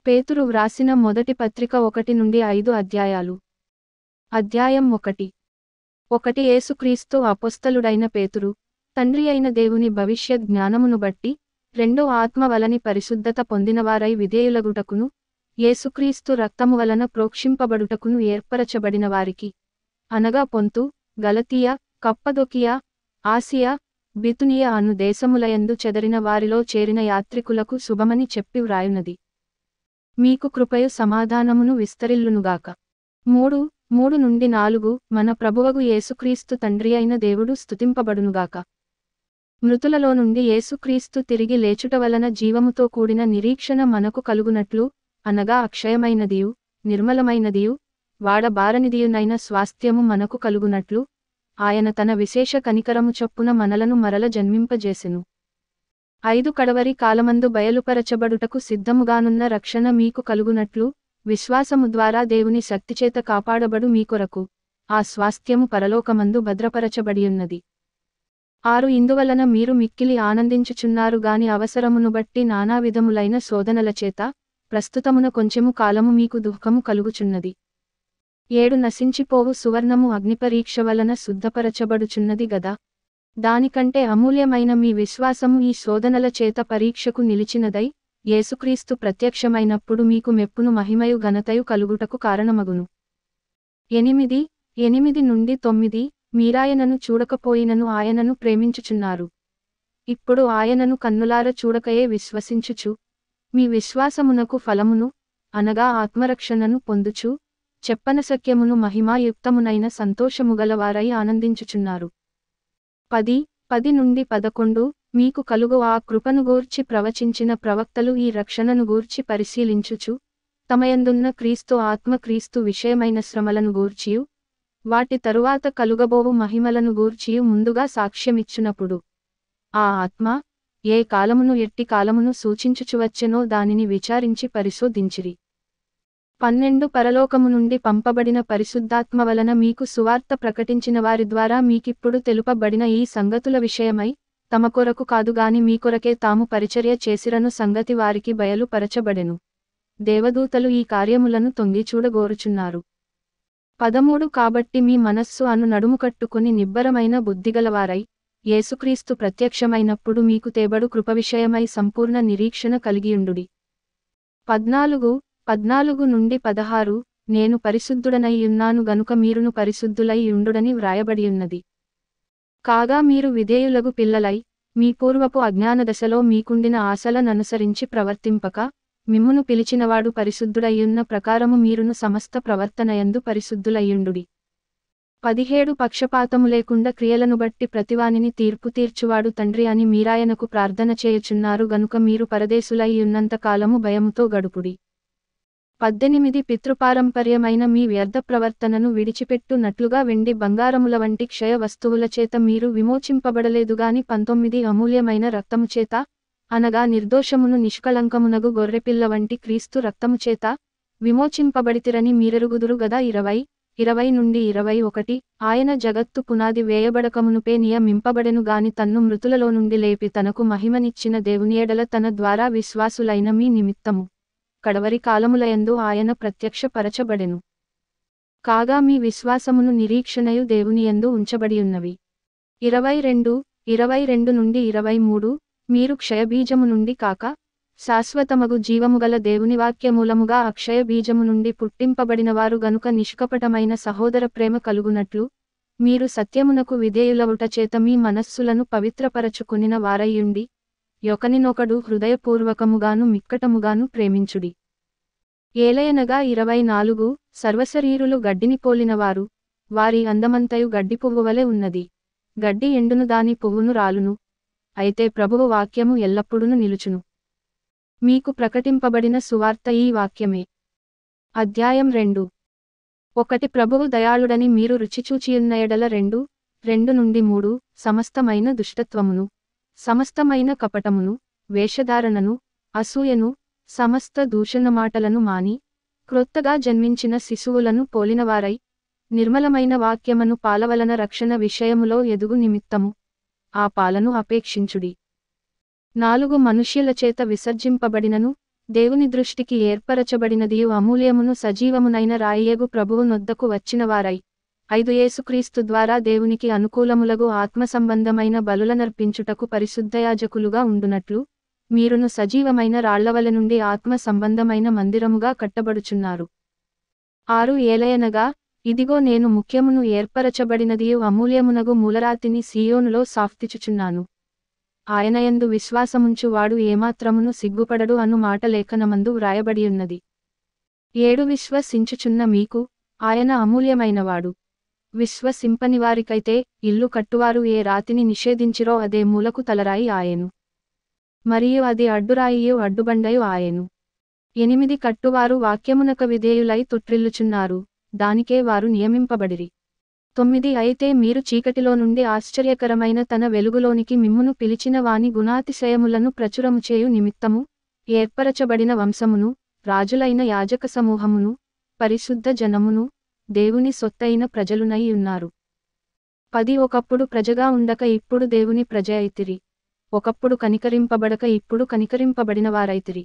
పేతురు వ్రాసిన మొదటి పత్రిక 1-5 అధ్యాయాలు. అధ్యాయం 1. యేసుక్రీస్తు అపోస్తలుడైన పేతురు, తండ్రి అయిన దేవుని భవిష్యత్ జ్ఞానమును బట్టి, రెండో ఆత్మ వలని పరిశుద్ధత పొందినవారై విధేయులగుటకును, యేసుక్రీస్తు రక్తము వలన ప్రోక్షింపబడుటకును ఏర్పరచబడిన వారికి, అనగా పొంతు, గలతీయ, కప్పదొకియ, ఆసియా, బితునియ అను దేశములయందు చెదరిన వారిలో చేరిన యాత్రికులకు శుభమని చెప్పి వ్రాయున్నది. మీకు కృపయు సమాధానమును విస్తరిల్లునుగాక. 3-4 మన ప్రభువగు యేసుక్రీస్తు తండ్రి అయిన దేవుడు స్తుతింపబడునుగాక. మృతులలో నుండి యేసుక్రీస్తు తిరిగి లేచుట వలన జీవముతో కూడిన నిరీక్షణ మనకు కలుగునట్లు, అనగా అక్షయమైనదియు, నిర్మలమైనదియు, వాడబారనిదియునైన స్వాస్థ్యము మనకు కలుగునట్లు, ఆయన తన విశేష కనికరము చొప్పున మనలను మరల జన్మింపజేసెను. 5 కడవరి కాలమందు బయలుపరచబడుటకు సిద్ధముగానున్న రక్షణ మీకు కలుగునట్లు, విశ్వాసము ద్వారా దేవుని శక్తిచేత కాపాడబడు మీ కొరకు, ఆ స్వాస్థ్యము పరలోకమందు భద్రపరచబడియున్నది. 6 ఇందువలన మీరు మిక్కిలి ఆనందించుచున్నారు గాని అవసరమును బట్టి నానావిధములైన శోధనలచేత, ప్రస్తుతమున కొంచెము కాలము మీకు దుఃఖము కలుగుచున్నది. 7 నశించిపోవు సువర్ణము అగ్నిపరీక్ష వలన శుద్ధపరచబడుచున్నది గదా. దానికంటే అమూల్యమైన మీ విశ్వాసము ఈ శోధనల చేత పరీక్షకు నిలిచినదై, యేసుక్రీస్తు ప్రత్యక్షమైనప్పుడు మీకు మెప్పును మహిమయు ఘనతయు కలుగుటకు కారణమగును. 8-9 మీరాయనను చూడకపోయినను ఆయనను ప్రేమించుచున్నారు. ఇప్పుడు ఆయనను కన్నులార చూడకయే విశ్వసించుచు, మీ విశ్వాసమునకు ఫలమును, అనగా ఆత్మరక్షణను పొందుచు, చెప్పనశక్యమును మహిమాయుక్తమునైన సంతోషముగలవారై ఆనందించుచున్నారు. 10-11 మీకు కలుగు ఆ కృపను గూర్చి ప్రవచించిన ప్రవక్తలు ఈ రక్షణను గూర్చి పరిశీలించుచు, తమయందున్న క్రీస్తు ఆత్మ క్రీస్తు విషయమైన శ్రమలను గూర్చియు, వాటి తరువాత కలుగబోవు మహిమలను గూర్చియు ముందుగా సాక్ష్యమిచ్చునప్పుడు, ఆ ఆత్మ ఏ కాలమును ఎట్టి కాలమును సూచించుచువచ్చెనో దానిని విచారించి పరిశోధించిరి. 12 పరలోకము నుండి పంపబడిన పరిశుద్ధాత్మ వలన మీకు సువార్త ప్రకటించిన వారి ద్వారా మీకిప్పుడు తెలుపబడిన ఈ సంగతుల విషయమై, తమ కొరకు కాదుగాని మీ కొరకే తాము పరిచర్య చేసిరను సంగతి వారికి బయలు పరచబడెను. దేవదూతలు ఈ కార్యములను తొంగిచూడగోరుచున్నారు. 13 కాబట్టి మీ మనస్సు అను నడుము కట్టుకుని నిబ్బరమైన బుద్ధిగలవారై, యేసుక్రీస్తు ప్రత్యక్షమైనప్పుడు మీకు తేబడు కృప విషయమై సంపూర్ణ నిరీక్షణ కలిగియుండుడి. 14-16 నేను పరిశుద్ధుడనై యున్నాను గనుక మీరును పరిశుద్ధులై యుండుడని వ్రాయబడియున్నది. కాగా మీరు విధేయులగు పిల్లలై, మీ పూర్వపు అజ్ఞానదశలో మీకుండిన ఆశలననుసరించి ప్రవర్తింపక, మిమ్మును పిలిచినవాడు పరిశుద్ధుడయ్యున్న ప్రకారము మీరును సమస్త ప్రవర్తనయందు పరిశుద్ధులయ్యుండుడి. 17 పక్షపాతము లేకుండా క్రియలను బట్టి ప్రతివానిని తీర్పు తీర్చువాడు తండ్రి అని మీరాయనకు ప్రార్థన చేయుచున్నారు గనుక మీరు పరదేశులై యున్నంత కాలము భయముతో గడుపుడి. 18 పితృపారంపర్యమైన మీ వ్యర్థ ప్రవర్తనను విడిచిపెట్టునట్లుగా వెండి బంగారముల వంటి క్షయ వస్తువుల చేత మీరు విమోచింపబడలేదుగాని 19 అమూల్యమైన రక్తము చేత, అనగా నిర్దోషమును నిష్కళంకమునగు గొర్రెపిల్ల వంటి క్రీస్తు రక్తము చేత విమోచింపబడితిరని మీరెరుగుదురు గదా. 20-21 ఆయన జగత్తు పునాది వేయబడకమునుపే నియమింపబడెను గాని తన్ను మృతులలో నుండి లేపి తనకు మహిమనిచ్చిన దేవుని ఎడల తన ద్వారా విశ్వాసులైన మీ నిమిత్తము కడవరి కాలములయందు ఆయన ప్రత్యక్షపరచబడెను. కాగా మీ విశ్వాసమును నిరీక్షణయు దేవునియందు ఉంచబడియున్నవి. 22-23 మీరు క్షయబీజము నుండి కాక, శాశ్వతమగు జీవముగల దేవుని వాక్యమూలముగా అక్షయ బీజము నుండి పుట్టింపబడినవారు గనుక నిష్కపటమైన సహోదర ప్రేమ కలుగునట్లు, మీరు సత్యమునకు విధేయులవుట చేత మీ మనస్సులను పవిత్రపరచుకొనిన వారయ్యుండి, యొకనినొకడు హృదయపూర్వకముగాను మిక్కటముగాను ప్రేమించుడి. ఏలయనగా 24 సర్వశరీరులు గడ్డిని పోలినవారు, వారి అందమంతయు గడ్డి పువ్వువలె ఉన్నది. గడ్డి ఎండును దాని పువ్వును రాలును, అయితే ప్రభువు వాక్యము ఎల్లప్పుడూ నిలుచును. మీకు ప్రకటింపబడిన సువార్త ఈ వాక్యమే. అధ్యాయం 2. ప్రభువు దయాళుడని మీరు రుచిచూచియున్న ఎడల 2-3 సమస్తమైన దుష్టత్వమును, సమస్తమైన కపటమును, వేషధారణను, అసూయను, సమస్త దూషణ మాటలను మాని, క్రొత్తగా జన్మించిన శిశువులను పోలినవారై, నిర్మలమైన వాక్యమను పాలవలన రక్షణ విషయములో ఎదుగు నిమిత్తము ఆ పాలను అపేక్షించుడి. 4 మనుష్యుల చేత విసర్జింపబడినను, దేవుని దృష్టికి ఏర్పరచబడినదియు అమూల్యమును సజీవమునైన రాయియగు ప్రభువు నొద్దకు వచ్చినవారై 5 యేసుక్రీస్తు ద్వారా దేవునికి అనుకూలములగు ఆత్మ సంబంధమైన బలులనర్పించుటకు పరిశుద్ధయాజకులుగా ఉండునట్లు మీరును సజీవమైన రాళ్లవలె నుండి ఆత్మ సంబంధమైన మందిరముగా కట్టబడుచున్నారు. 6 ఏలయనగా ఇదిగో నేను ముఖ్యమును ఏర్పరచబడినదియు అమూల్యమునగు మూలరాతిని సీయోనులో సాఫ్తిచుచున్నాను. ఆయనయందు విశ్వాసముంచు వాడు ఏమాత్రమును సిగ్గుపడడు అను మాట లేఖనమందు వ్రాయబడియున్నది. 7 విశ్వసించుచున్న మీకు ఆయన అమూల్యమైనవాడు. విశ్వసింపనివారికైతే ఇల్లు కట్టువారు ఏ రాతిని నిషేధించిరో అదే మూలకు తలరాయి ఆయెను. మరియు అది అడ్డురాయియు అడ్డుబండయు ఆయెను. 8 కట్టువారు వాక్యమునకు విధేయులై తొట్రిల్లుచున్నారు, దానికే వారు నియమింపబడిరి. 9 అయితే మీరు చీకటిలో నుండి ఆశ్చర్యకరమైన తన వెలుగులోనికి మిమ్మును పిలిచిన వాని గుణాతిశయములను ప్రచురముచేయు నిమిత్తము ఏర్పరచబడిన వంశమును, రాజులైన యాజక సమూహమును, పరిశుద్ధ జనమును, దేవుని సొత్తైన ప్రజలునై ఉన్నారు. 10 ఒకప్పుడు ప్రజగా ఉండక ఇప్పుడు దేవుని ప్రజ అయితిరి. ఒకప్పుడు కనికరింపబడక ఇప్పుడు కనికరింపబడిన వారైతిరి.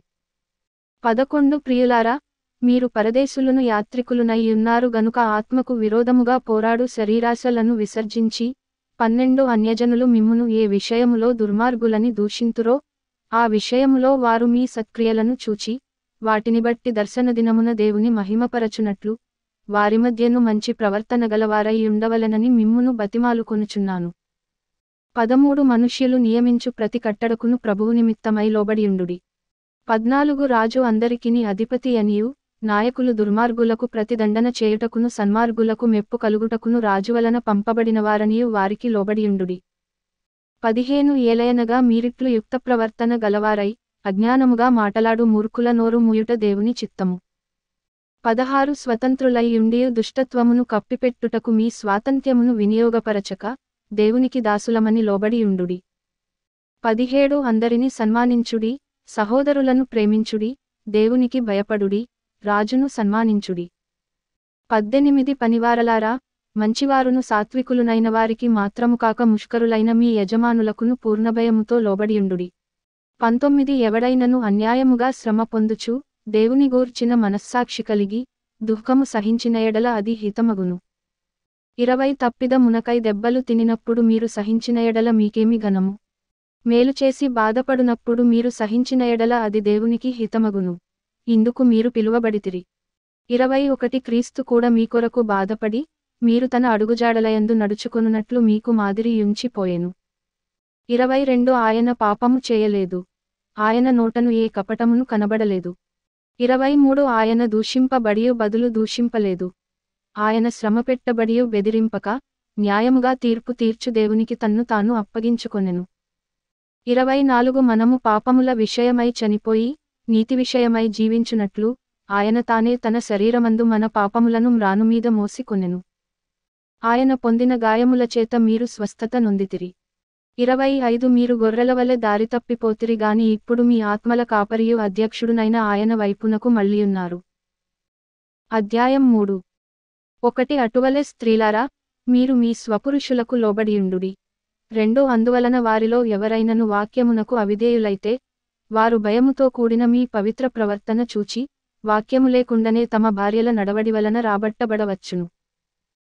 11 ప్రియులారా, మీరు పరదేశులను యాత్రికులునై ఉన్నారు గనుక ఆత్మకు విరోధముగా పోరాడు శరీరాశలను విసర్జించి 12 అన్యజనులు మిమ్మును ఏ విషయములో దుర్మార్గులని దూషింతురో ఆ విషయములో వారు మీ సత్క్రియలను చూచి వాటిని బట్టి దర్శన దినమున దేవుని మహిమపరచునట్లు వారి మధ్యను మంచి ప్రవర్తన గలవారై ఉండవలెనని మిమ్మును బతిమాలుకొనుచున్నాను. 13 మనుష్యులు నియమించు ప్రతి కట్టడకును ప్రభువు నిమిత్తమై లోబడియుండుడి. 14 రాజు అందరికిని అధిపతి అనియు నాయకులు దుర్మార్గులకు ప్రతిదండన చేయుటకును సన్మార్గులకు మెప్పు కలుగుటకును రాజువలన పంపబడినవారనియు వారికి లోబడియుండుడి. 15 ఏలయనగా మీరిట్లు యుక్త ప్రవర్తన గలవారై అజ్ఞానముగా మాటలాడు మూర్ఖుల నోరు మూయుట దేవుని చిత్తము. 16 స్వతంత్రులై ఉండియు దుష్టత్వమును కప్పిపెట్టుటకు మీ స్వాతంత్ర్యమును వినియోగపరచక దేవునికి దాసులమని లోబడియుండుడి. 17 అందరిని సన్మానించుడి, సహోదరులను ప్రేమించుడి, దేవునికి భయపడుడి, రాజును సన్మానించుడి. 18 పనివారలారా, మంచివారును సాత్వికులునైన వారికి మాత్రము కాక ముష్కరులైన మీ యజమానులకును పూర్ణభయముతో లోబడియుండుడి. 19 ఎవడైనను అన్యాయముగా శ్రమ పొందుచు దేవుని గూర్చిన మనస్సాక్షి కలిగి దుఃఖము సహించిన ఎడల అది హితమగును. 20 తప్పిదమునకై దెబ్బలు తినినప్పుడు మీరు సహించిన ఎడల మీకేమి ఘనము? మేలు చేసి బాధపడునప్పుడు మీరు సహించిన ఎడల అది దేవునికి హితమగును. ఇందుకు మీరు పిలువబడితిరి. 21 క్రీస్తు కూడా మీ కొరకు బాధపడి మీరు తన అడుగుజాడలయందు నడుచుకొనున్నట్లు మీకు మాదిరి యుంచిపోయెను. 22 ఆయన పాపము చేయలేదు, ఆయన నోటను ఏ కపటమును కనబడలేదు. 23 ఆయన దూషింపబడియు బదులు దూషింపలేదు, ఆయన శ్రమపెట్టబడియు బెదిరింపక న్యాయముగా తీర్పు తీర్చు దేవునికి తన్ను తాను అప్పగించుకొనెను. 24 మనము పాపముల విషయమై చనిపోయి నీతి విషయమై జీవించునట్లు ఆయన తానే తన శరీరమందు మన పాపములను మ్రానుమీద మోసికొనెను. ఆయన పొందిన గాయముల చేత మీరు స్వస్థత నొందితిరి. 25 మీరు గొర్రెలవలె దారి తప్పిపోతిరి గాని ఇప్పుడు మీ ఆత్మల కాపరియు అధ్యక్షుడునైన ఆయన వైపునకు మళ్ళియున్నారు. అధ్యాయం 3. 1 అటువలె స్త్రీలారా, మీరు మీ స్వపురుషులకు లోబడియుండుడి. 2 అందువలన వారిలో ఎవరైనను వాక్యమునకు అవిధేయులైతే వారు భయముతో కూడిన మీ పవిత్ర ప్రవర్తన చూచి వాక్యము లేకుండానే తమ భార్యల నడవడి వలన రాబట్టబడవచ్చును.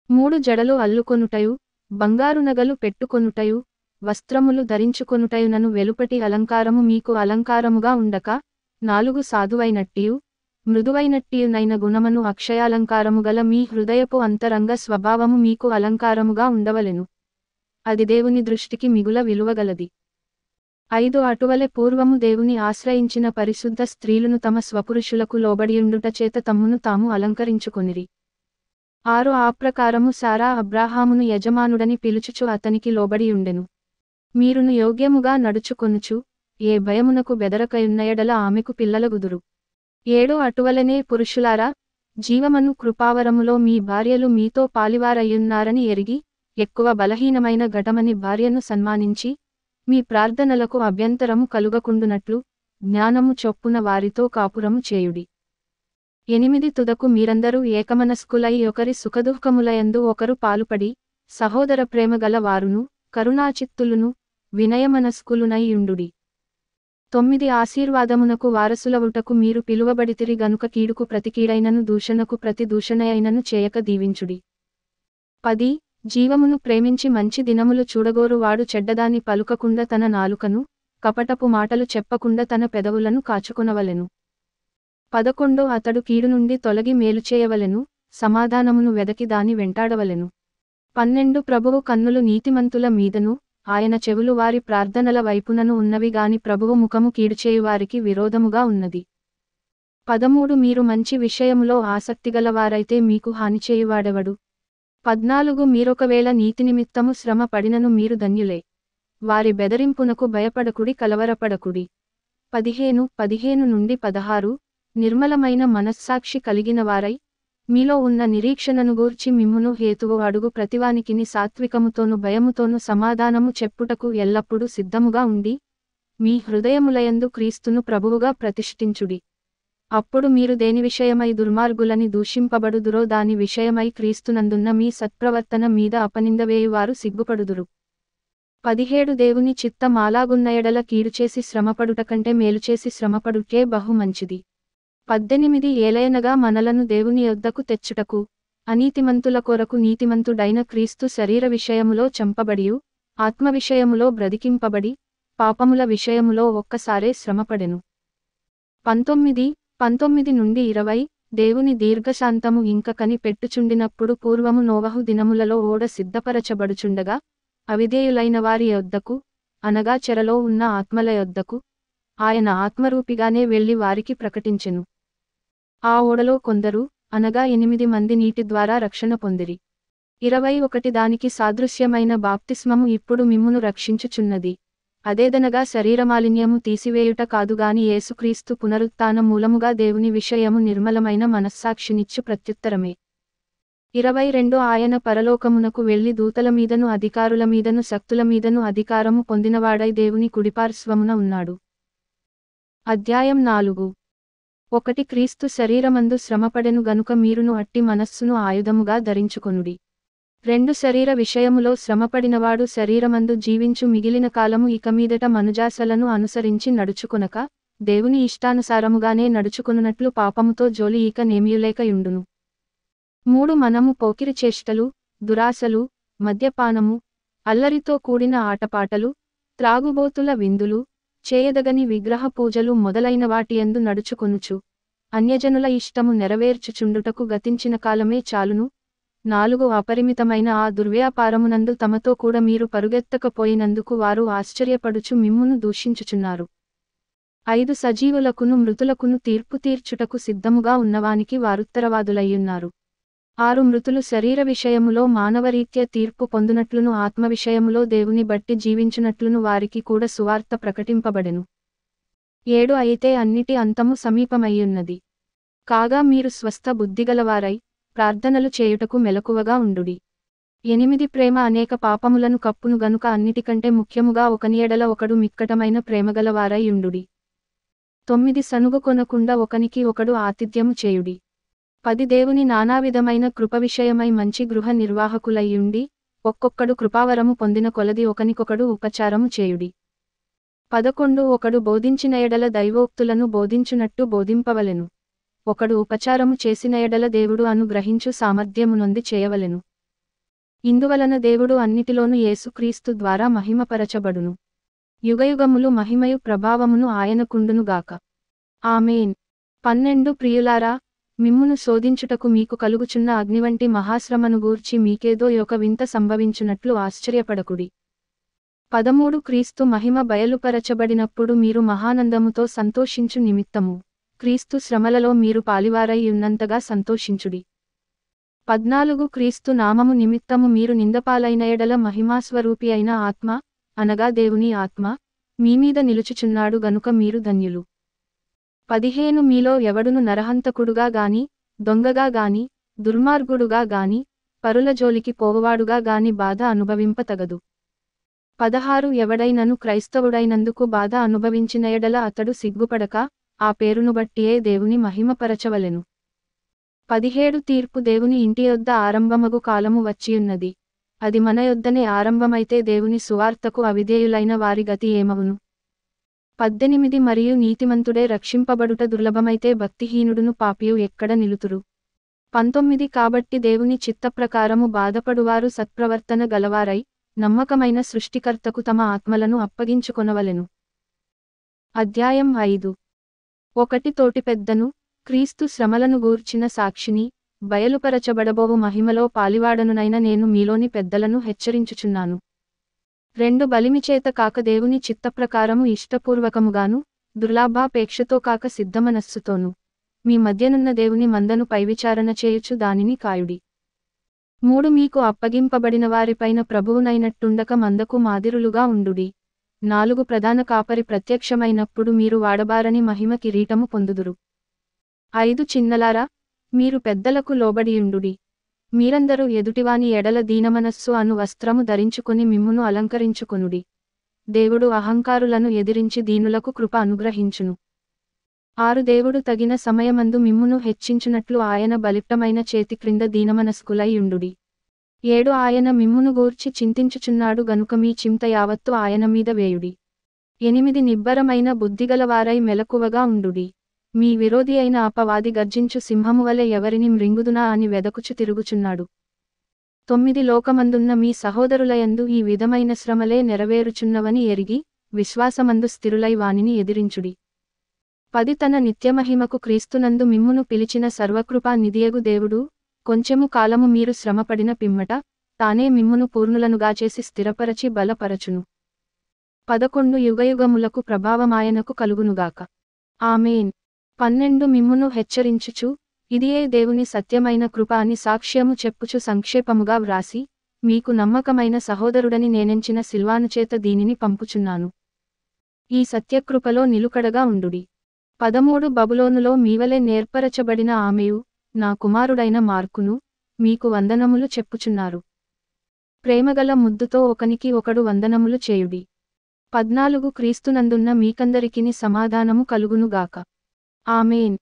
3 జడలు అల్లుకొనుటయు, బంగారు నగలు పెట్టుకొనుటయు, వస్త్రములు ధరించుకొనుటయునను వెలుపటి అలంకారము మీకు అలంకారముగా ఉండక 4 సాధువైనట్టియు మృదువైనట్టియునైన గుణమను అక్షయాలంకారము గల మీ హృదయపు అంతరంగ స్వభావము మీకు అలంకారముగా ఉండవలెను. అది దేవుని దృష్టికి మిగుల విలువగలది. 5 అటువలె పూర్వము దేవుని ఆశ్రయించిన పరిశుద్ధ స్త్రీలును తమ స్వపురుషులకు లోబడియుండుట చేత తమ్మును తాము అలంకరించుకొనిరి. 6 ఆ ప్రకారము సారా అబ్రాహామును యజమానుడని పిలుచుచు అతనికి లోబడియుండెను. మీరును యోగ్యముగా నడుచుకొనుచు ఏ భయమునకు బెదరకయున్న ఎడల ఆమెకు పిల్లలగుదురు. 7 అటువలనే పురుషులారా, జీవమను కృపావరములో మీ భార్యలు మీతో పాలివారయ్యున్నారని ఎరిగి ఎక్కువ బలహీనమైన ఘటమని భార్యను సన్మానించి మీ ప్రార్థనలకు అభ్యంతరము కలుగకుండునట్లు జ్ఞానము చొప్పున వారితో కాపురము చేయుడి. 8 తుదకు మీరందరూ ఏకమనస్కులై ఒకరి సుఖదుఃఖములయందు ఒకరు పాలుపడి సహోదర ప్రేమ గల వారును కరుణాచిత్తులును వినయమనస్కులునై యుండుడి. 9 ఆశీర్వాదమునకు వారసులవుటకు మీరు పిలువబడితిరి గనుక కీడుకు ప్రతి కీడైనను దూషణకు ప్రతి దూషణయైనను చేయక దీవించుడి. 10 జీవమును ప్రేమించి మంచి దినములు చూడగోరు వాడు చెడ్డదాని పలుకకుండా తన నాలుకను, కపటపు మాటలు చెప్పకుండా తన పెదవులను కాచుకొనవలెను. 11 అతడు కీడు నుండి తొలగి మేలు చేయవలెను, సమాధానమును వెదకి దాని వెంటాడవలెను. 12 ప్రభువు కన్నులు నీతిమంతుల మీదను, ఆయన చెవులు వారి ప్రార్థనల వైపునను ఉన్నవి గాని ప్రభువు ముఖము కీడుచేయువారికి విరోధముగా ఉన్నది. 13 మీరు మంచి విషయములో ఆసక్తిగలవారైతే మీకు హానిచేయువాడెవడు? 14 మీరొకవేళ నీతినిమిత్తము శ్రమ పడినను మీరు ధన్యులే. వారి బెదరింపునకు భయపడకుడి కలవరపడకుడి. 15 నుండి 16 నిర్మలమైన మనస్సాక్షి కలిగిన వారై, మీలో ఉన్న నిరీక్షణను గూర్చి మిమ్మును హేతువు అడుగు ప్రతివానికిని సాత్వికముతోను భయముతోను సమాధానము చెప్పుటకు ఎల్లప్పుడూ సిద్ధముగా ఉండి, మీ హృదయములయందు క్రీస్తును ప్రభువుగా ప్రతిష్ఠించుడి. అప్పుడు మీరు దేని విషయమై దుర్మార్గులని దూషింపబడుదురో దాని విషయమై క్రీస్తునందున్న మీ సత్ప్రవర్తన మీద అపనిందవేయువారు సిగ్గుపడుదురు. 17 దేవుని చిత్తం అలాగున్న ఎడల కీడుచేసి శ్రమపడుట కంటే మేలుచేసి శ్రమపడుటే బహు మంచిది. 18 ఏలయనగా మనలను దేవుని యొద్దకు తెచ్చుటకు, అనీతిమంతుల కొరకు నీతిమంతుడైన క్రీస్తు శరీర విషయములో చంపబడియు, ఆత్మ విషయములో బ్రతికింపబడి, పాపముల విషయములో ఒక్కసారే శ్రమపడెను. 19 నుండి 20 దేవుని దీర్ఘశాంతము ఇంక కని పెట్టుచుండినప్పుడు పూర్వము నోవహు దినములలో ఓడ సిద్ధపరచబడుచుండగా, అవిధేయులైన వారి యొద్దకు, అనగా చెరలో ఉన్న ఆత్మల యొద్దకు, ఆయన ఆత్మరూపిగానే వెళ్లి వారికి ప్రకటించెను. ఆ ఓడలో కొందరు, అనగా 8 మంది నీటి ద్వారా రక్షణ పొందిరి. 21 దానికి సాదృశ్యమైన బాప్తిస్మము ఇప్పుడు మిమ్మును రక్షించుచున్నది. అదేదనగా శరీరమాలిన్యము తీసివేయుట కాదుగాని యేసుక్రీస్తు పునరుత్థాన మూలముగా దేవుని విషయము నిర్మలమైన మనస్సాక్షినిచ్చు ప్రత్యుత్తరమే. 22 ఆయన పరలోకమునకు వెళ్లి దూతల మీదను అధికారుల మీదను శక్తుల మీదను అధికారము పొందినవాడై దేవుని కుడిపార్శ్వమున ఉన్నాడు. అధ్యాయం 4 1 క్రీస్తు శరీరమందు శ్రమపడెను గనుక మీరును అట్టి మనస్సును ఆయుధముగా ధరించుకొనుడి. 2 శరీర విషయములో శ్రమపడినవాడు శరీరమందు జీవించు మిగిలిన కాలము ఇక మీదట మనుజాసలను అనుసరించి నడుచుకొనక, దేవుని ఇష్టానుసారముగానే నడుచుకొనున్నట్లు పాపముతో జోలి ఇక నేమియులేక యుండును. 3 మనము పోకిరి చేష్టలు, దురాశలు, మద్యపానము, అల్లరితో కూడిన ఆటపాటలు, త్రాగుబోతుల విందులు, చేయదగని విగ్రహ పూజలు మొదలైన వాటియందు నడుచుకొనుచు, అన్యజనుల ఇష్టము నెరవేర్చుచుండుటకు గతించిన కాలమే చాలును. 4 అపరిమితమైన ఆ దుర్వ్యాపారమునందు తమతో కూడా మీరు పరుగెత్తకపోయినందుకు వారు ఆశ్చర్యపడుచు మిమ్మును దూషించుచున్నారు. 5 సజీవులకును మృతులకును తీర్పు తీర్చుటకు సిద్ధముగా ఉన్నవానికి వారుత్తరవాదులయ్యున్నారు. 6 మృతులు శరీర విషయములో మానవరీత్య తీర్పు పొందునట్లును ఆత్మ విషయములో దేవుని బట్టి జీవించునట్లును వారికి కూడా సువార్త ప్రకటింపబడెను. 7 అయితే అన్నిటి అంతము సమీపమయ్యున్నది. కాగా మీరు స్వస్థ బుద్ధిగలవారై, ప్రార్థనలు చేయుటకు మెలకువగా ఉండుడి. 8 ప్రేమ అనేక పాపములను కప్పును గనుక అన్నిటికంటే ముఖ్యముగా ఒకని ఎడల ఒకడు మిక్కటమైన ప్రేమగలవారై యుండుడి. 9 సనుగు కొనకుండా ఒకనికి ఒకడు ఆతిథ్యము చేయుడి. 10 దేవుని నానావిధమైన కృప విషయమై మంచి గృహ నిర్వాహకులయ్యుండి, ఒక్కొక్కడు కృపావరము పొందిన కొలది ఒకనికొకడు ఉపచారము చేయుడి. 11 ఒకడు బోధించిన ఎడల దైవోక్తులను బోధించునట్టు బోధింపవలెను. ఒకడు ఉపచారము చేసిన ఎడల దేవుడు అనుగ్రహించు సామర్థ్యమునొంది చేయవలెను. ఇందువలన దేవుడు అన్నిటిలోనూ యేసుక్రీస్తు ద్వారా మహిమపరచబడును. యుగయుగములు మహిమయు ప్రభావమును ఆయనకుండునుగాక. ఆమేన్. 12 ప్రియులారా, మిమ్మును శోధించుటకు మీకు కలుగుచున్న అగ్నివంటి మహాశ్రమను గూర్చి మీకేదో ఒక వింత సంభవించునట్లు ఆశ్చర్యపడకుడి. 13 క్రీస్తు మహిమ బయలుపరచబడినప్పుడు మీరు మహానందముతో సంతోషించు నిమిత్తము, క్రీస్తు శ్రమలలో మీరు పాలివారై ఉన్నంతగా సంతోషించుడి. 14 క్రీస్తు నామము నిమిత్తము మీరు నిందపాలైన ఎడల మహిమాస్వరూపి అయిన ఆత్మ, అనగా దేవుని ఆత్మ, మీమీద నిలుచుచున్నాడు గనుక మీరు ధన్యులు. 15 మీలో ఎవడును నరహంతకుడుగా గాని, దొంగగా గాని, దుర్మార్గుడుగా గాని, పరుల జోలికి పోవవాడుగా గాని బాధ అనుభవింపతగదు. 16 ఎవడైనను క్రైస్తవుడైనందుకు బాధ అనుభవించిన ఎడల అతడు సిగ్గుపడక, ఆ పేరును బట్టియే దేవుని మహిమపరచవలెను. 17 తీర్పు దేవుని ఇంటి యొద్ద ఆరంభమగు కాలము వచ్చియున్నది. అది మన యొద్దనే ఆరంభమైతే దేవుని సువార్తకు అవిధేయులైన వారి గతి ఏమవును? 18 మరియు నీతిమంతుడే రక్షింపబడుట దుర్లభమైతే భక్తిహీనుడును పాపియు ఎక్కడ నిలుతురు. 19 కాబట్టి దేవుని చిత్తప్రకారము బాధపడువారు సత్ప్రవర్తన గలవారై నమ్మకమైన సృష్టికర్తకు తమ ఆత్మలను అప్పగించుకొనవలెను. అధ్యాయం 5. 1 తోటి పెద్దను, క్రీస్తు శ్రమలను గూర్చిన సాక్షిని, బయలుపరచబడబోవు మహిమలో పాలివాడనునైన నేను మీలోని పెద్దలను హెచ్చరించుచున్నాను. 2 బలిమిచేత కాక దేవుని చిత్తప్రకారము ఇష్టపూర్వకముగాను, దుర్లాభాపేక్షతో కాక సిద్ధమనస్సుతోను మీ మధ్యనున్న దేవుని మందను పైవిచారణ చేయుచు దానిని కాయుడి. 3 మీకు అప్పగింపబడిన వారిపైన ప్రభువునైనట్టుండక మందకు మాదిరులుగా ఉండుడి. 4 ప్రధాన కాపరి ప్రత్యక్షమైనప్పుడు మీరు వాడబారని మహిమ కిరీటము పొందుదురు. 5 చిన్నలారా, మీరు పెద్దలకు లోబడియుండుడి. మీరందరూ ఎదుటివాని ఎడల దీనమనస్సు అను వస్త్రము ధరించుకొని మిమ్మును అలంకరించుకొనుడి. దేవుడు అహంకారులను ఎదిరించి దీనులకు కృప అనుగ్రహించును. 6 దేవుడు తగిన సమయమందు మిమ్మును హెచ్చించునట్లు ఆయన బలిష్టమైన చేతి క్రింద దీనమనస్కులై యుండుడి. 7 ఆయన మిమ్మును గూర్చి చింతించుచున్నాడు గనుక మీ చింత యావత్తు ఆయన మీద వేయుడి. 8 నిబ్బరమైన బుద్ధిగలవారై మెలకువగా ఉండుడి. మీ విరోధి అయిన అపవాది గర్జించు సింహము వలె ఎవరిని మృంగుదునా అని వెదకుచు తిరుగుచున్నాడు. 9 లోకమందున్న మీ సహోదరులయందు ఈ విధమైన శ్రమలే నెరవేరుచున్నవని ఎరిగి విశ్వాసమందు స్థిరులై వానిని ఎదిరించుడి. 10 తన నిత్యమహిమకు క్రీస్తునందు మిమ్మును పిలిచిన సర్వకృపా నిధియగు దేవుడు కొంచెము కాలము మీరు శ్రమపడిన పిమ్మట తానే మిమ్మును పూర్ణులనుగా చేసి స్థిరపరచి బలపరచును. 11 యుగయుగములకు ప్రభావమాయనకు కలుగునుగాక. ఆమేన్. 12 మిమ్మును హెచ్చరించుచు ఇదియే దేవుని సత్యమైన కృప అని సాక్ష్యము చెప్పుచు సంక్షేపముగా వ్రాసి మీకు నమ్మకమైన సహోదరుడని నేనెంచిన సిల్వానుచేత దీనిని పంపుచున్నాను. ఈ సత్యకృపలో నిలుకడగా ఉండుడి. 13 బబులోనులో మీవలె నేర్పరచబడిన ఆమెయు నా కుమారుడైన మార్కును మీకు వందనములు చెప్పుచున్నారు. ప్రేమగల ముద్దుతో ఒకనికి ఒకడు వందనములు చేయుడి. 14 క్రీస్తునందున్న మీకందరికిని సమాధానము కలుగునుగాక. ఆమేన్.